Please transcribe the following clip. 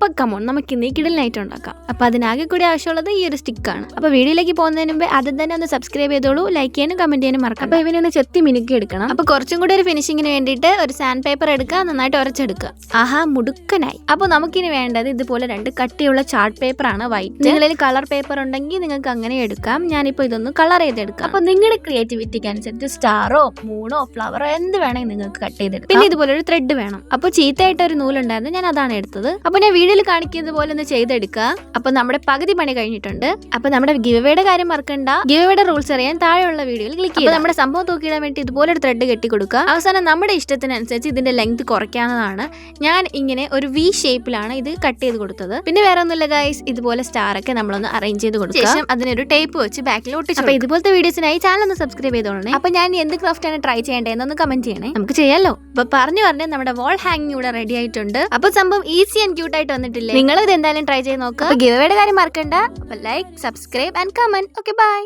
അപ്പൊ കമോൺ നമുക്ക് ഇന്ന് കിടലിനായിട്ട് ഉണ്ടാക്കാം. അപ്പൊ അതിനാകെ കൂടി ആവശ്യമുള്ളത് ഈ ഒരു സ്റ്റിക്കാണ്. അപ്പൊ വീഡിയോയിലേക്ക് പോകുന്നതിന് മുമ്പ് ആദ്യം തന്നെ ഒന്ന് സബ്സ്ക്രൈബ് ചെയ്തോളൂ, ലൈക്ക് ചെയ്യാനും കമന്റ് ചെയ്യാനും മറക്കാം. അപ്പൊ ഇവനെ ഒന്ന് ചെത്തി മിനുക്കി എടുക്കണം. അപ്പൊ കുറച്ചും കൂടി ഒരു ഫിനിഷിങ്ങിന് വേണ്ടിയിട്ട് ഒരു സാൻഡ് പേപ്പർ എടുക്കുക, നന്നായിട്ട് ഉരച്ചെടുക്കുക. ആഹാ മുടുക്കനായി. അപ്പൊ നമുക്കിനി വേണ്ടത് ഇതുപോലെ 2 കട്ടിയുള്ള ചാർട്ട് പേപ്പർ ആണ്, വൈറ്റ്. നിങ്ങളിൽ കളർ പേപ്പർ ഉണ്ടെങ്കിൽ നിങ്ങൾക്ക് അങ്ങനെ എടുക്കാം. ഞാനിപ്പോ ഇതൊന്ന് കളർ ചെയ്തെടുക്കാം. അപ്പൊ നിങ്ങളുടെ ക്രിയേറ്റിവിറ്റിക്ക് അനുസരിച്ച് സ്റ്റാറോ മൂണോ ഫ്ലവറോ എന്ത് വേണമെങ്കിൽ നിങ്ങൾക്ക് കട്ട് ചെയ്തെടുക്കാം. പിന്നെ ഇതുപോലെ ഒരു ത്രെഡ് വേണം. അപ്പൊ ചീത്തയായിട്ട് ഒരു നൂലുണ്ടായിരുന്നു, ഞാൻ അതാണ് എടുത്തത്. അപ്പൊ ഞാൻ വീഡിയോയിൽ കാണിക്കുന്നത് പോലെ ഒന്ന് ചെയ്തെടുക്കുക. അപ്പൊ നമ്മുടെ പകുതി പണി കഴിഞ്ഞിട്ടുണ്ട്. അപ്പൊ നമ്മുടെ ഗിവവേയുടെ കാര്യം മറക്കണ്ട. ഗിവവേയുടെ റൂൾസ് അറിയാൻ താഴെയുള്ള വീഡിയോയിൽ ക്ലിക്ക് ചെയ്യുക. നമ്മുടെ സംഭവം തൂക്കിയിടാൻ വേണ്ടി ഇതുപോലെ ഒരു ത്രെഡ് കെട്ടി കൊടുക്കുക. അവസാനം നമ്മുടെ ഇഷ്ടത്തിനനുസരിച്ച് ഇതിന്റെ ലെങ്ത് കുറയ്ക്കാവുന്നതാണ്. ഞാൻ ഇങ്ങനെ ഒരു വി ഷേപ്പിലാണ് ഇത് കട്ട് ചെയ്ത് കൊടുത്തത്. പിന്നെ വേറെ ഒന്നുമില്ല ഗൈസ്, ഇതുപോലെ സ്റ്റാർ ഒക്കെ നമ്മളൊന്ന് അറേഞ്ച് ചെയ്ത് കൊടുക്കുക. ശേഷം അതിനൊരു ടേപ്പ് വെച്ച് ബാക്കിൽ ഒട്ടിച്ചു. അപ്പൊ ഇതുപോലത്തെ വീഡിയോസിനായി ചാനൽ ഒന്ന് സബ്സ്ക്രൈബ് ചെയ്തോളണേ. അപ്പൊ ഞാൻ എന്ത് ക്രാഫ്റ്റ് ആണ് ട്രൈ ചെയ്യേണ്ടതെന്ന് കമന്റ് ചെയ്യണേ, നമുക്ക് ചെയ്യാലോ. അപ്പൊ പറഞ്ഞു നമ്മുടെ വാൾ ഹാങ്ങിങ് ഇവിടെ റെഡി ആയിട്ടുണ്ട്. അപ്പൊ സംഭവം ഈസി ആൻഡ് ക്യൂട്ട് ആയിട്ട് വന്നിട്ടില്ലേ? നിങ്ങൾ ഇത് എന്തായാലും ട്രൈ ചെയ്ത് നോക്കുക. ഗിവവേയുടെ കാര്യം മറക്കണ്ട. അപ്പൊ like, subscribe and comment. Okay bye.